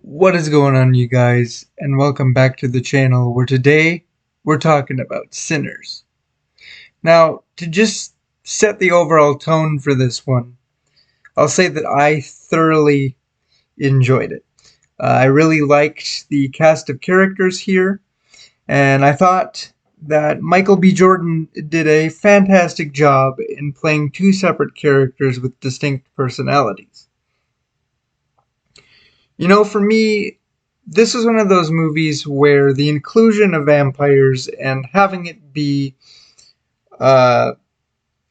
What is going on, you guys, and welcome back to the channel where today we're talking about Sinners. Now, to just set the overall tone for this one, I'll say that I thoroughly enjoyed it. I really liked the cast of characters here, and I thought that Michael B. Jordan did a fantastic job in playing two separate characters with distinct personalities. For me, this is one of those movies where the inclusion of vampires and having it be uh,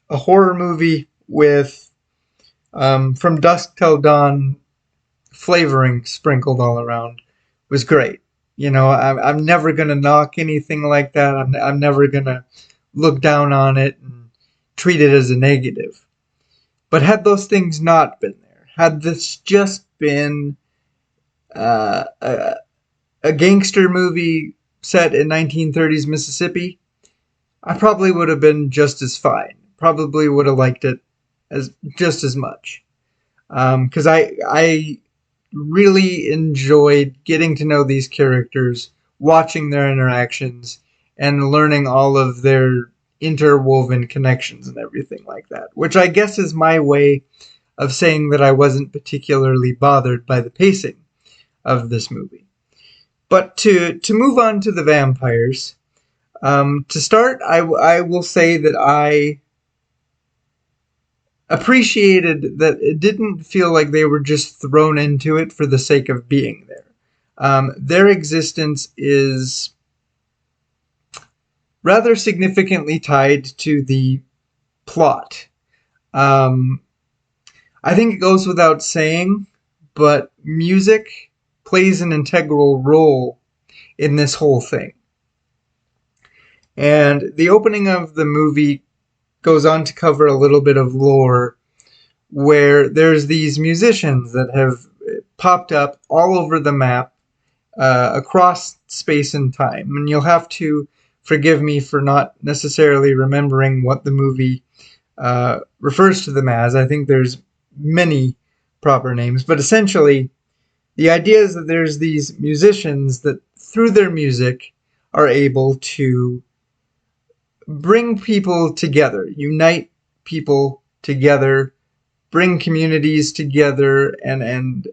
a horror movie with From Dusk Till Dawn flavoring sprinkled all around was great. I'm never going to knock anything like that. I'm never going to look down on it and treat it as a negative. But had those things not been there, had this just been uh, a, a gangster movie set in 1930s Mississippi, I probably would have been just as fine. Probably would have liked it as just as much. Because I really enjoyed getting to know these characters, watching their interactions, and learning all of their interwoven connections and everything like that. Which I guess is my way of saying that I wasn't particularly bothered by the pacing of this movie. But to move on to the vampires, to start, I will say that I appreciated that it didn't feel like they were just thrown into it for the sake of being there. Their existence is rather significantly tied to the plot. Um, I think it goes without saying, but music plays an integral role in this whole thing. And the opening of the movie goes on to cover a little bit of lore where there's these musicians that have popped up all over the map across space and time. And you'll have to forgive me for not necessarily remembering what the movie refers to them as. I think there's many proper names, but essentially the idea is that there's these musicians that through their music are able to bring people together, unite people together, bring communities together, and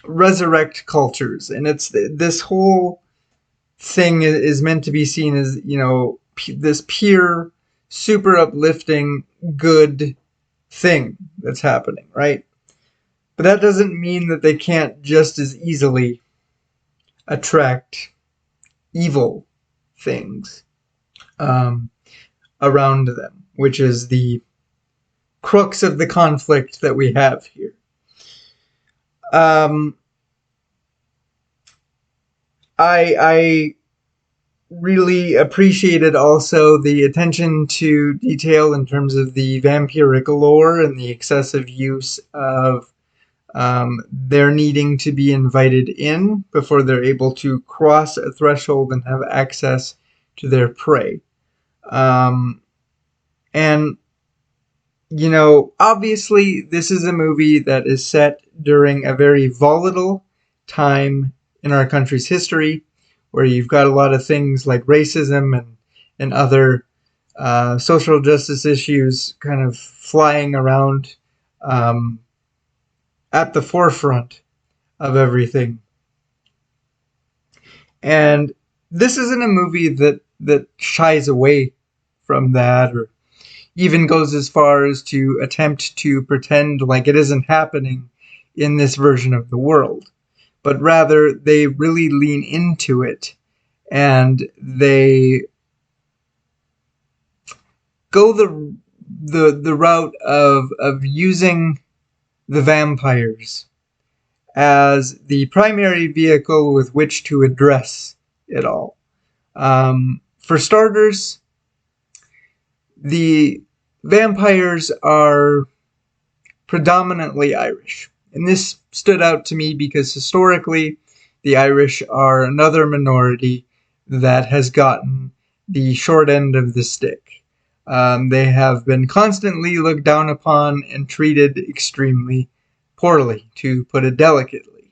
resurrect cultures. And it's this whole thing is meant to be seen as this pure, super uplifting, good thing that's happening, right? But that doesn't mean that they can't just as easily attract evil things um, around them, which is the crux of the conflict that we have here. Um, I really appreciated also the attention to detail in terms of the vampiric lore and the excessive use of their needing to be invited in before they're able to cross a threshold and have access to their prey. Um, and, obviously, this is a movie that is set during a very volatile time in our country's history where you've got a lot of things like racism and other social justice issues kind of flying around at the forefront of everything. And this isn't a movie that shies away from that or even goes as far as to attempt to pretend like it isn't happening in this version of the world. But rather, they really lean into it and they go the route of using the vampires as the primary vehicle with which to address it all. For starters, the vampires are predominantly Irish. And this stood out to me because historically, the Irish are another minority that has gotten the short end of the stick. They have been constantly looked down upon and treated extremely poorly, to put it delicately.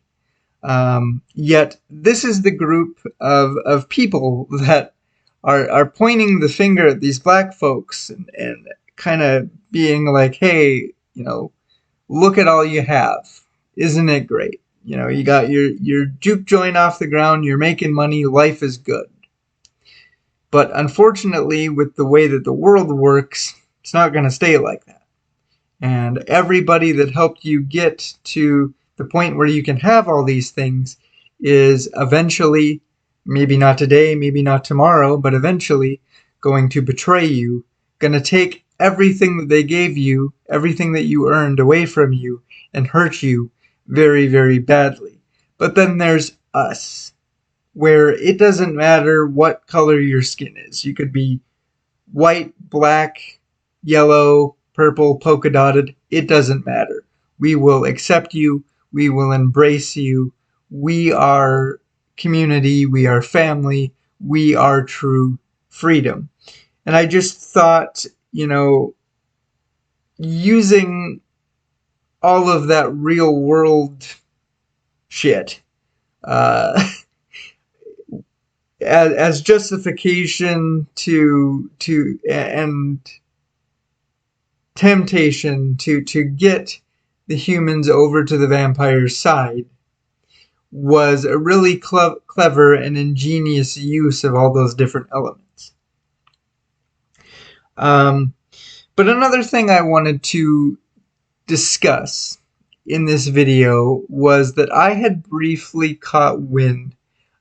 Yet this is the group of people that are pointing the finger at these black folks and kind of being like, hey, look at all you have. Isn't it great? You got your juke joint off the ground, you're making money, life is good. But unfortunately, with the way that the world works, it's not going to stay like that. And everybody that helped you get to the point where you can have all these things is eventually, maybe not today, maybe not tomorrow, but eventually going to betray you, going to take everything that they gave you, everything that you earned away from you, and hurt you very, very badly. But then there's us, where it doesn't matter what color your skin is. You could be white, black, yellow, purple, polka dotted. It doesn't matter. We will accept you. We will embrace you. We are community. We are family. We are true freedom. And I just thought, using all of that real world shit as justification to and temptation to get the humans over to the vampire's side was a really clever and ingenious use of all those different elements. But another thing I wanted to discuss in this video was that I had briefly caught wind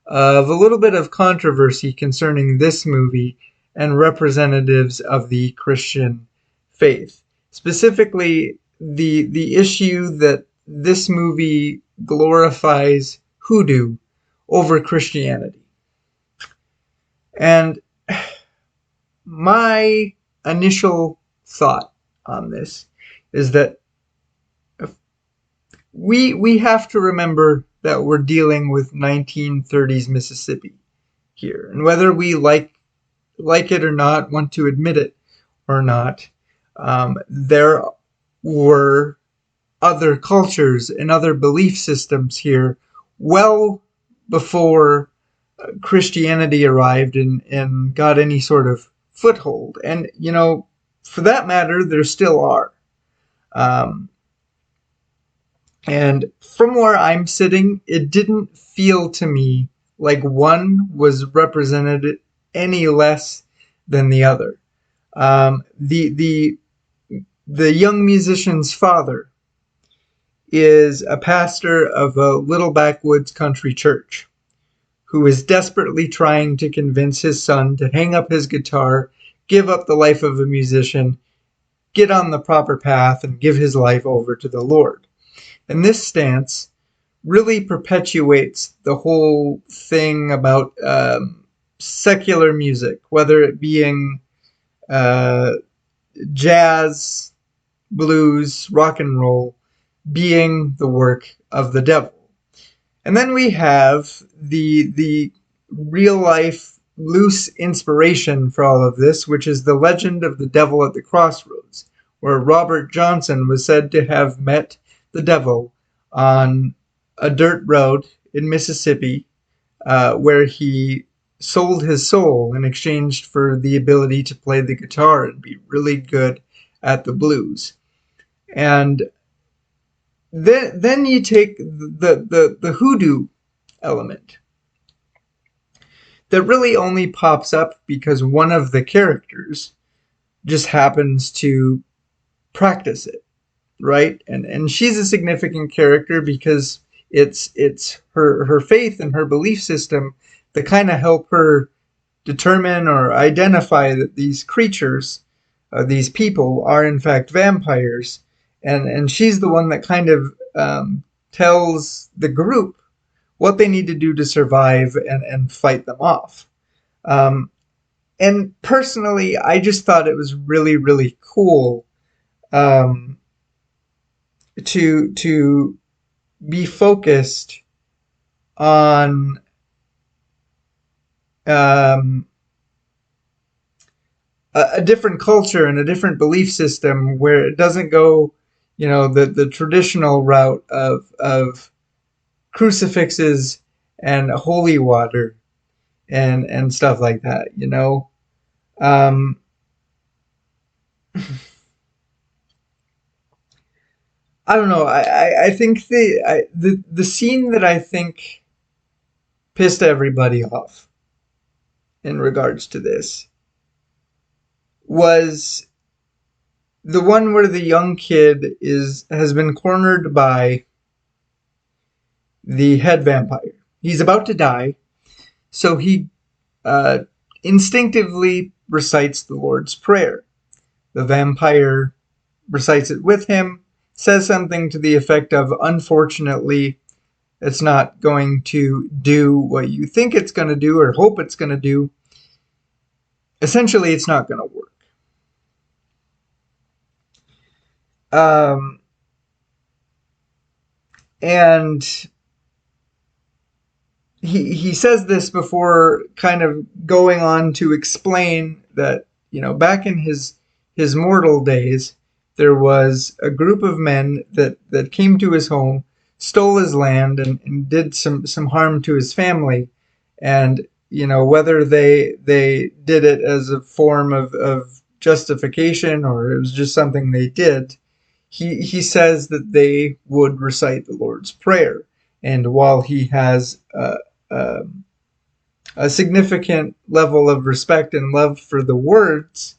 of a little bit of controversy concerning this movie and representatives of the Christian faith. Specifically, the issue that this movie glorifies hoodoo over Christianity. And my initial thought on this is that we have to remember that we're dealing with 1930s Mississippi here. And whether we like it or not, want to admit it or not, there were other cultures and other belief systems here well before Christianity arrived and got any sort of foothold. And, for that matter, there still are. And from where I'm sitting, it didn't feel to me like one was represented any less than the other. The young musician's father is a pastor of a little backwoods country church who is desperately trying to convince his son to hang up his guitar, give up the life of a musician, get on the proper path, and give his life over to the Lord. And this stance really perpetuates the whole thing about secular music, whether it being jazz, blues, rock and roll, being the work of the devil. And then we have the real life loose inspiration for all of this, which is the legend of the devil at the crossroads, where Robert Johnson was said to have met the devil on a dirt road in Mississippi, where he sold his soul in exchange for the ability to play the guitar and be really good at the blues. And then you take the hoodoo element that really only pops up because one of the characters just happens to practice it, right? And she's a significant character because it's her faith and her belief system that kind of help her determine or identify that these creatures, these people, are in fact vampires. And she's the one that kind of tells the group what they need to do to survive and fight them off. And personally, I just thought it was really, really cool to be focused on a different culture and a different belief system where it doesn't go, the traditional route of crucifixes and holy water and stuff like that. Um, I don't know. I think the scene that I think pissed everybody off in regards to this was the one where the young kid has been cornered by the head vampire. He's about to die, so he uh, instinctively recites the Lord's Prayer. The vampire recites it with him, says something to the effect of, "Unfortunately, it's not going to do what you think it's going to do or hope it's going to do. Essentially, it's not going to work." Um, and he says this before kind of going on to explain that back in his mortal days there was a group of men that came to his home, stole his land, and did some harm to his family. And whether they did it as a form of justification or it was just something they did, he says that they would recite the Lord's Prayer. And while he has um, a significant level of respect and love for the words,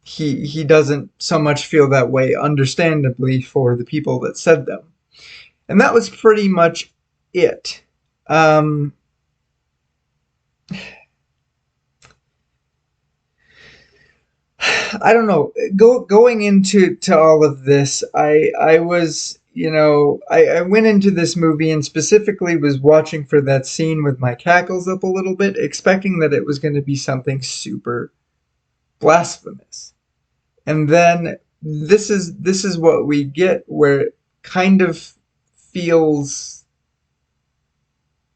he doesn't so much feel that way, understandably, for the people that said them. And that was pretty much it. Um, I don't know. Going into all of this, I was I went into this movie and specifically was watching for that scene with my cackles up a little bit, expecting that it was going to be something super blasphemous. And then this is what we get, where it kind of feels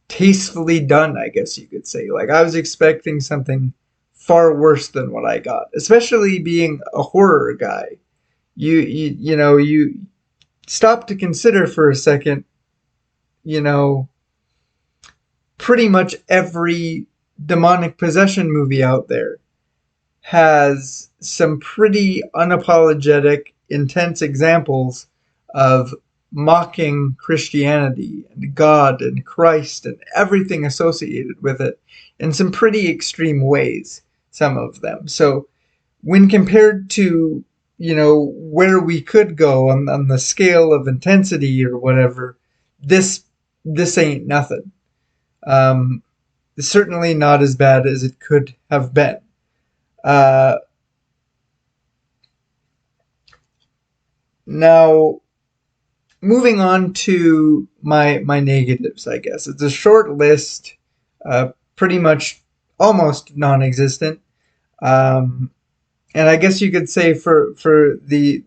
tastefully done, I guess you could say. Like I was expecting something far worse than what I got, especially being a horror guy. You stop to consider for a second, you know, pretty much every demonic possession movie out there has some pretty unapologetic, intense examples of mocking Christianity and God and Christ and everything associated with it in some pretty extreme ways, some of them. So when compared to, where we could go on the scale of intensity or whatever, this this ain't nothing. Um, Certainly not as bad as it could have been. Uh, Now, moving on to my negatives, I guess it's a short list, pretty much almost non-existent, um, and I guess you could say for the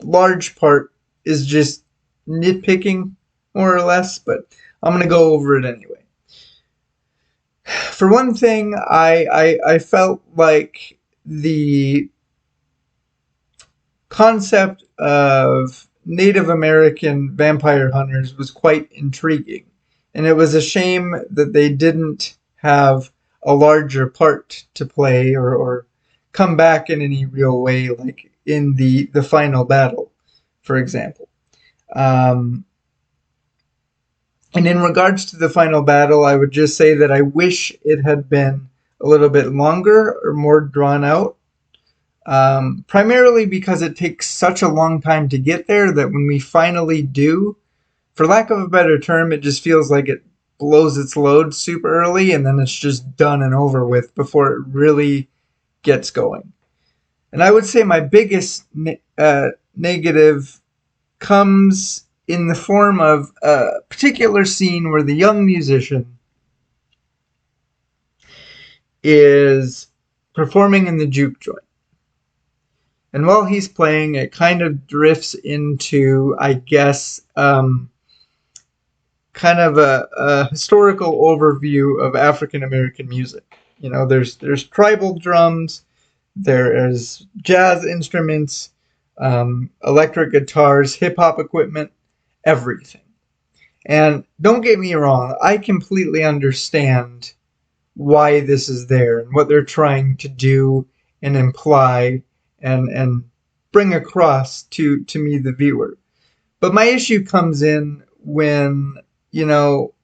large part is just nitpicking more or less, but I'm gonna go over it anyway. For one thing, I felt like the concept of Native American vampire hunters was quite intriguing, and it was a shame that they didn't have a larger part to play or come back in any real way, like in the final battle, for example. Um, and in regards to the final battle, I would just say that I wish it had been a little bit longer or more drawn out, primarily because it takes such a long time to get there that when we finally do, for lack of a better term, it just feels like it blows its load super early and then it's just done and over with before it really gets going. And I would say my biggest negative comes in the form of a particular scene where the young musician is performing in the juke joint. And while he's playing, it kind of drifts into, I guess, kind of a historical overview of African American music. There's tribal drums, there is jazz instruments, electric guitars, hip hop equipment, everything. And don't get me wrong, I completely understand why this is there and what they're trying to do and imply and bring across to me, the viewer. But my issue comes in when, you know,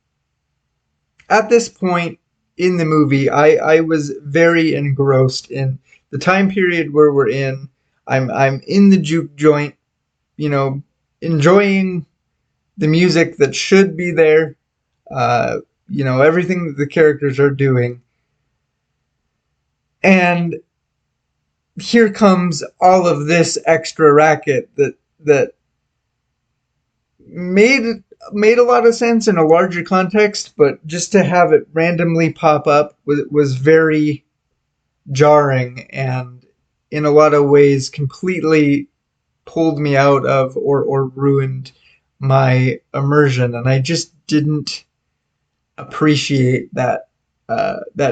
at this point in the movie, I was very engrossed in the time period where we're in. I'm in the juke joint, you know, enjoying the music that should be there, uh, you know, everything that the characters are doing. And here comes all of this extra racket that made made a lot of sense in a larger context, but just to have it randomly pop up was very jarring, and in a lot of ways completely pulled me out of, or ruined my immersion, and I just didn't appreciate that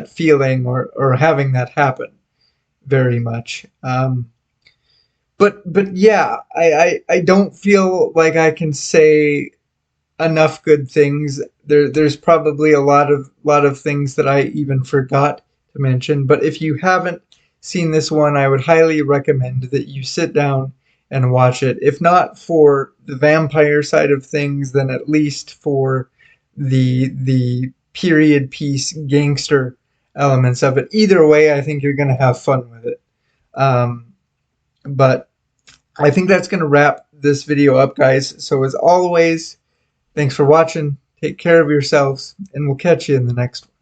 feeling, or having that happen very much. But yeah, I don't feel like I can say enough good things. There's probably a lot of things that I even forgot to mention. But if you haven't seen this one, I would highly recommend that you sit down and watch it. If not for the vampire side of things, then at least for the period piece gangster elements of it. Either way, I think you're gonna have fun with it. Um, but I think that's gonna wrap this video up, guys. So as always, thanks for watching. Take care of yourselves, and we'll catch you in the next one.